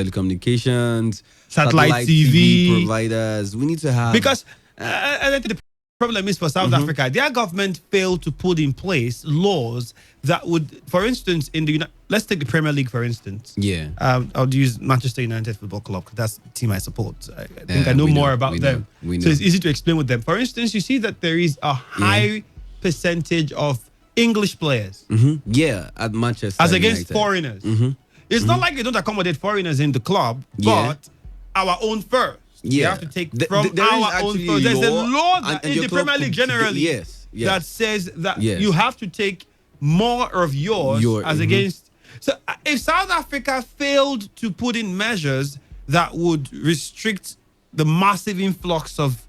telecommunications, satellite TV providers. We need to have because I think the problem is for South Africa, their government failed to put in place laws that would, for instance, let's take the Premier League for instance. Yeah. I'll use Manchester United Football Club because that's the team I support. I think I know more about them. So it's easy to explain with them. For instance, you see that there is a high percentage of English players. Yeah, at Manchester as against United. Foreigners. It's not like they don't accommodate foreigners in the club, but our own first. You have to take from our own first. There's a law that in the Premier League generally that says that you have to take more of yours as against. So if South Africa failed to put in measures that would restrict the massive influx of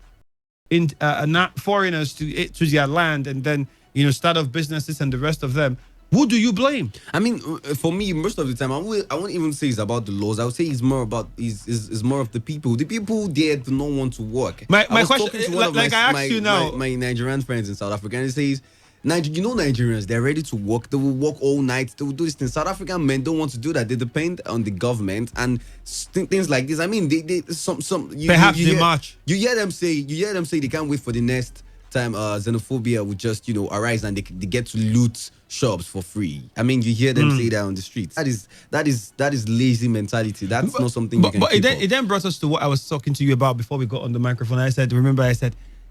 foreigners to their land and then start off businesses and the rest of them, who do you blame? I mean, for me, most of the time, I won't even say it's about the laws. I would say it's more about is more of the people. The people there do not want to work. My question, I asked you now, my Nigerian friends in South Africa, and he says, Nigerians, they're ready to work. They will work all night. They will do this thing. South African men don't want to do that. They depend on the government and things like this. I mean, perhaps they march. You hear them say they can't wait for the next time xenophobia would just arise and they get to loot shops for free. I mean, you hear them say that on the streets. That is lazy mentality. That's not something you can keep up. It then brought us to what I was talking to you about before we got on the microphone. I said,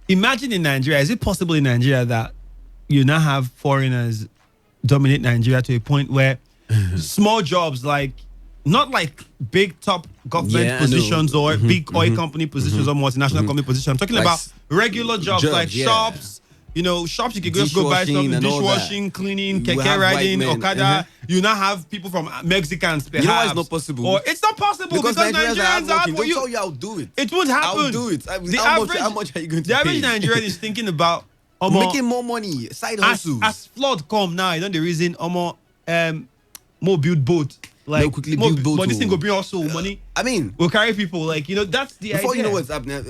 imagine in Nigeria, is it possible in Nigeria that you now have foreigners dominate Nigeria to a point where small jobs not like big top government positions or big oil company positions or multinational company positions. I'm talking about regular jobs like shops. Shops you can go buy something, dishwashing, cleaning, keke riding, Okada. You now have people from Mexicans, perhaps. You know why it's not possible? Or it's not possible because Nigerians are hardworking. Don't tell you I'll do it. It won't happen. I'll do it. How much are you going to pay? The average Nigerian is thinking about making more money, side hustles. As flood come now, the reason more build boat. Like quickly build boat. But this thing will bring also money. I mean, we'll carry people that's the before idea. You know what's happening.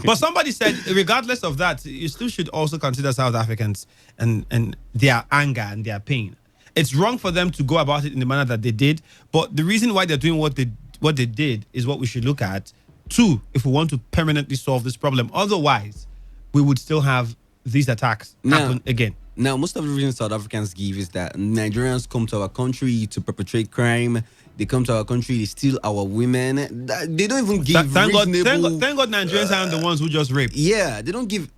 But somebody said, regardless of that, you still should also consider South Africans and their anger and their pain. It's wrong for them to go about it in the manner that they did, but the reason why they're doing what they did is what we should look at. Two, if we want to permanently solve this problem. Otherwise, we would still have these attacks happen again. Now, most of the reasons South Africans give is that Nigerians come to our country to perpetrate crime. They come to our country, they steal our women. They don't even give reasonable... Thank God Nigerians aren't the ones who just rape. Yeah, they don't give...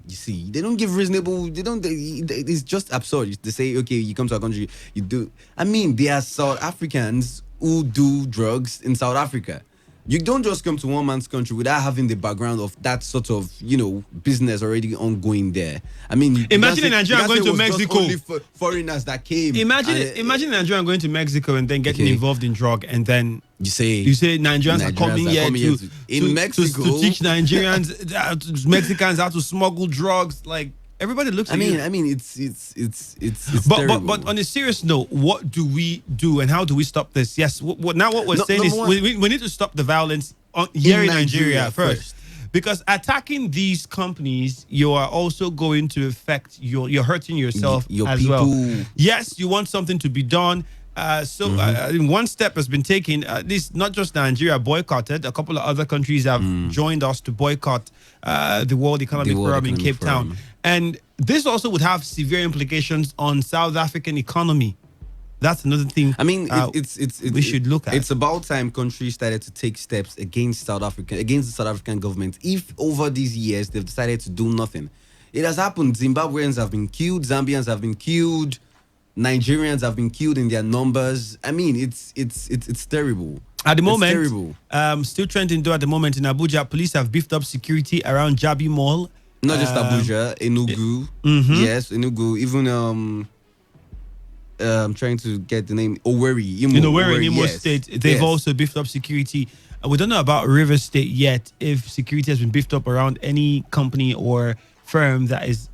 You see, they don't give reasonable... It's just absurd. They say, okay, you come to our country, you do... I mean, there are South Africans who do drugs in South Africa. You don't just come to one man's country without having the background of that sort of, business already ongoing there. I mean, imagine a Nigerian going to Mexico. Only foreigners that came. Imagine a Nigerian going to Mexico and then getting involved in drug, and then you say Nigerians are coming here to teach Nigerians, Mexicans how to smuggle drugs. Like everybody looks. I mean, it's terrible. But on a serious note, what do we do and how do we stop this? Yes, what we're saying is we need to stop the violence here in Nigeria first. Because attacking these companies, you are also going to affect you're hurting yourself as people. Well. Yes, you want something to be done. One step has been taken. This not just Nigeria boycotted. A couple of other countries have joined us to boycott the World Economic Forum in Cape Town. And this also would have severe implications on South African economy. That's another thing. I mean, we should look at. It's about time countries started to take steps against the South African government. If over these years they've decided to do nothing, it has happened. Zimbabweans have been killed. Zambians have been killed. Nigerians have been killed in their numbers. I mean, it's terrible. At the moment, it's terrible. Still trending though. At the moment in Abuja, police have beefed up security around Jabi Mall. Not just Abuja, Enugu. Yes, Enugu. Even I'm trying to get the name. Owerri, Imo State. They've also beefed up security. We don't know about River State yet. If security has been beefed up around any company or firm that is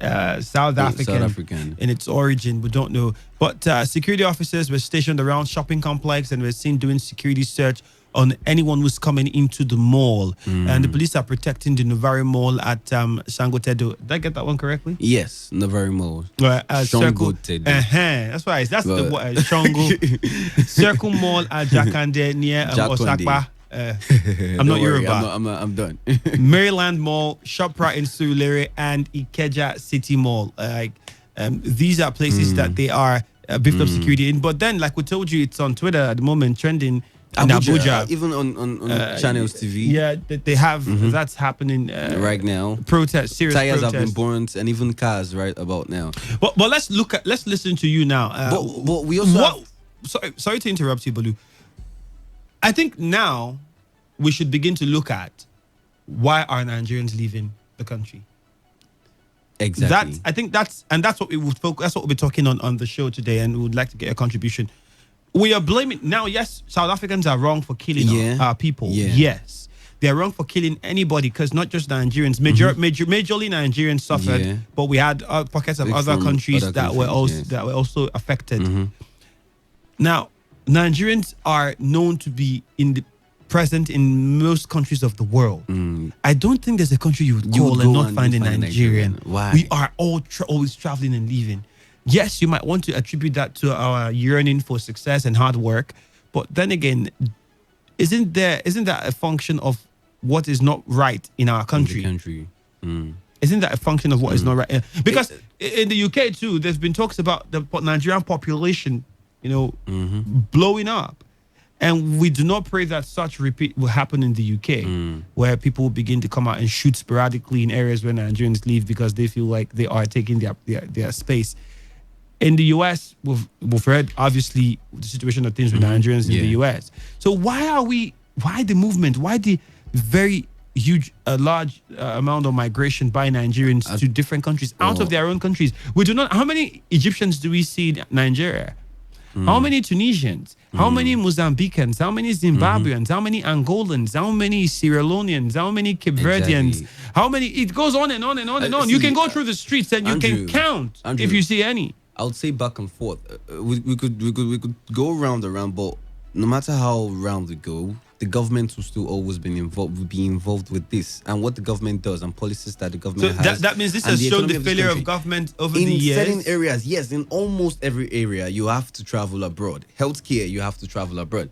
South African in its origin, we don't know. But security officers were stationed around shopping complex and were seen doing security search on anyone who's coming into the mall. And the police are protecting the Novari Mall at Shangotedo. Did I get that one correctly? Yes, Novari Mall. Shangotedo. That's right. That's the word. Shango. Circle Mall at Jakande near Osakpa. I'm not worry, Yoruba. I'm done. Maryland Mall, ShopRite in Surulere, and Ikeja City Mall. These are places that they are beefed up security in. But then, like we told you, it's on Twitter at the moment, trending in Abuja. Even on channels TV. Yeah, they have, that's happening right now. Protest, serious Tires protest. have been burnt, and even cars right about now. But let's listen to you now. But we also sorry to interrupt you, Balu. I think now we should begin to look at why are Nigerians leaving the country. Exactly. That's what we would focus. That's what we'll be talking on the show today, and we would like to get a contribution. We are blaming now. Yes, South Africans are wrong for killing our people. Yeah. Yes, they are wrong for killing anybody because not just Nigerians. Majorly Nigerians suffered, but we had pockets of other countries that were also affected. Now, Nigerians are known to be present in most countries of the world. I don't think there's a country you would call and not find a Nigerian. Why? We are all always traveling and leaving. Yes, you might want to attribute that to our yearning for success and hard work, but then again, isn't that a function of what is not right in our country? Isn't that a function of what is not right? Because in the UK too, there's been talks about the Nigerian population, blowing up. And we do not pray that such repeat will happen in the UK, where people will begin to come out and shoot sporadically in areas where Nigerians live because they feel like they are taking their space. In the US, we've heard, obviously, the situation of things with Nigerians in the US. So why the movement? Why the very large amount of migration by Nigerians to different countries, out of their own countries? How many Egyptians do we see in Nigeria? How many Tunisians? How many Mozambicans? How many Zimbabweans? How many Angolans? How many Sierra Leoneans? How many Cape Verdeans? How many? It goes on and on and on and on. You can go through the streets and you can count if you see any. I would say back and forth. We could go round, but no matter how round we go, the government will still always be involved with this and what the government does and policies that the government has. That means this has shown the failure of government over the years. In certain areas, yes, in almost every area, you have to travel abroad. Healthcare, you have to travel abroad.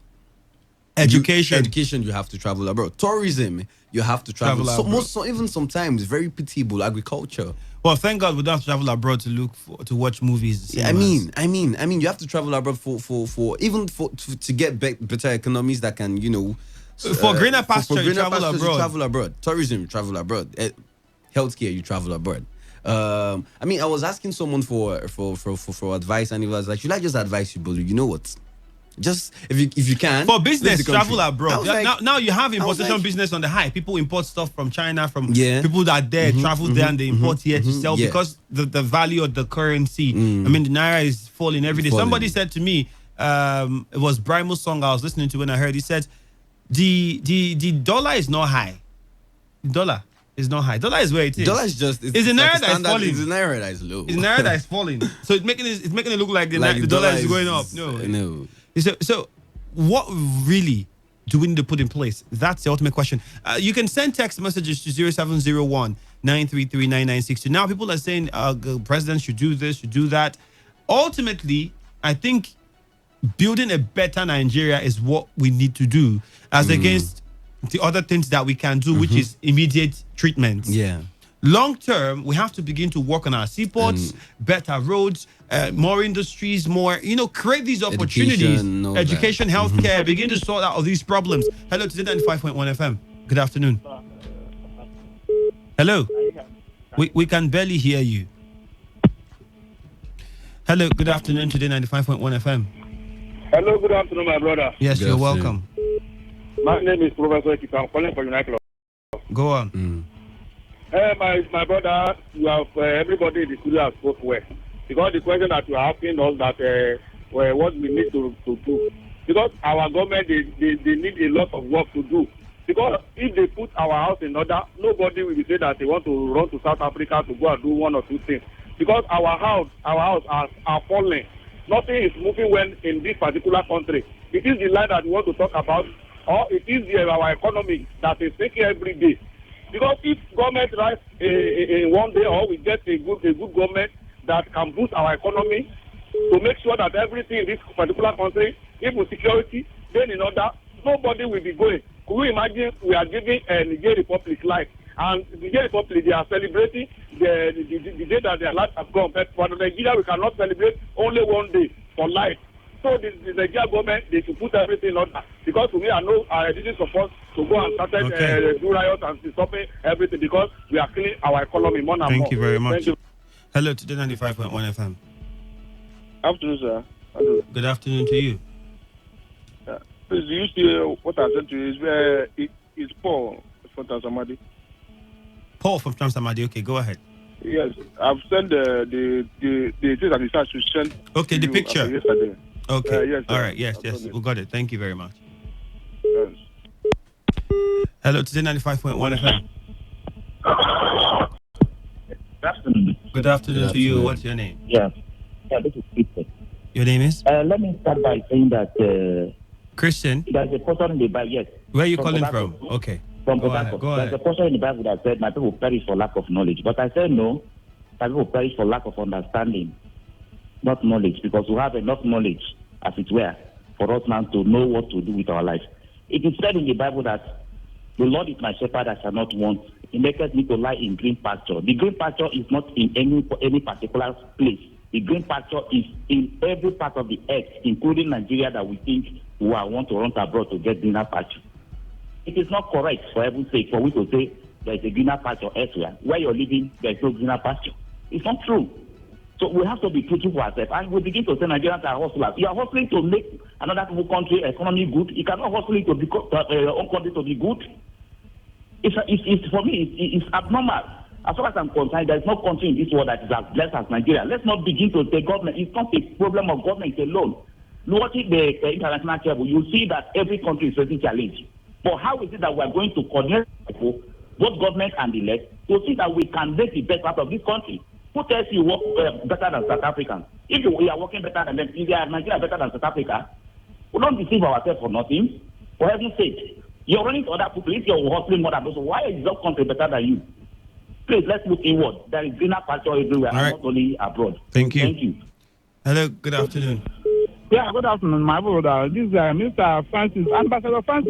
Education, you have to travel abroad. Tourism, you have to travel abroad. Even sometimes very pitiable agriculture. Well, thank God we don't have to travel abroad to watch movies. I mean, you have to travel abroad to get better economies that can, for greener pasture, you travel abroad. Tourism, you travel abroad. Healthcare, you travel abroad. I was asking someone for advice, and he was like, "Should I just advise you, Bolu? You know what? Just if you can for business, travel abroad. Now you have importation business on the high. People import stuff from China, from people that are there, travel there, and they import here to sell because the value of the currency. I mean, the naira is falling every day. Somebody said to me, it was Brimo's song I was listening to when I heard. He said, the dollar is not high. The dollar is not high. Dollar is where it is. Dollar is just it's the naira that is falling. It's the naira that is low. It's the naira that is falling. So it's making it look like the dollar is going up. No. So what really do we need to put in place? That's the ultimate question. You can send text messages to 0701 933 9962. Now people are saying the president should do this, should do that. Ultimately, I think building a better Nigeria is what we need to do as against the other things that we can do, which is immediate treatment. Yeah. Long term, we have to begin to work on our seaports, better roads, more industries, more, create these opportunities. Education, healthcare, begin to sort out all these problems. Hello, Today95.1 FM. Good afternoon. Hello. We can barely hear you. Hello, good afternoon, Today95.1 FM. Hello, good afternoon, my brother. Yes, you're welcome. My name is Professor Kika. I'm calling from United. Go on. My brother, you have everybody in the studio has spoke well. Because the question that you are asking us that what we need to do. Because our government, they need a lot of work to do. Because if they put our house in order, nobody will say that they want to run to South Africa to go and do one or two things. Because our house are falling. Nothing is moving well in this particular country. It is the line that we want to talk about. or it is our economy that is taking every day. Because if government rise in one day, or we get a good government that can boost our economy to make sure that everything in this particular country, even security, then in order, nobody will be going. Could we imagine we are giving a Niger Republic life, and the Niger Republic, they are celebrating the day that their life has gone. But for Nigeria, we cannot celebrate only one day for life. So the Nigerian government, they should put everything in order. Because to me, I know I didn't support to go and start do riots and stopping everything, because we are killing our economy more and more. Thank you very much. Thank you. Hello, Today 95.1 FM. Afternoon, sir. Hello. Good afternoon to you. Please, do you see what I sent to you? It's Paul from Tansamadi. Paul from Tansamadi. Okay, go ahead. Yes, I've sent the thing that is to send. Okay, the picture. Yesterday. Okay. Yes. All right. Yes. We got it. Thank you very much. Yes. Hello, Today 95.1 FM. Good afternoon. Good afternoon to you. What's your name? Yeah, this is Christian. Your name is? Let me start by saying that Christian. there's a portion in the Bible. Yes. Where are you calling from? Okay. From Go ahead. There's a portion in the Bible that said, "My people perish for lack of knowledge." But I said no. My people perish for lack of understanding, not knowledge, because we have enough knowledge, as it were, for us now to know what to do with our life. It is said in the Bible that the Lord is my shepherd; I shall not want. He maketh me to lie in green pasture. The green pasture is not in any particular place. The green pasture is in every part of the earth, including Nigeria, that we think we want to run abroad to get greener pasture. It is not correct, for heaven's sake, for we to say there is a greener pasture elsewhere. Where you're living, there is no greener pasture. It's not true. So we have to be truthful for ourselves. And we begin to say Nigerians are hustlers. You are hustling to make another country economy good. You cannot hustle it to be your own country to be good. It's for me, it's abnormal. As far as I'm concerned, there is no country in this world that is as blessed as Nigeria. Let's not begin to say government. It's not a problem of government alone. Watching the international level, you see that every country is facing challenge. But how is it that we are going to coordinate people, both government and the left, to see that we can make the best out of this country? Who tells you work better than South Africans? If we are working better than them, if they are Nigeria better than South Africa, we don't deceive ourselves for nothing. For heaven's sake, you're running to other people. If you're hustling more than those, why is your country better than you? Please, let's look inward. There is greener pasture everywhere, right. not only abroad. Thank you. Thank you. Hello, good afternoon. Yeah, good afternoon, my brother. This is Mr. Francis, Ambassador Francis.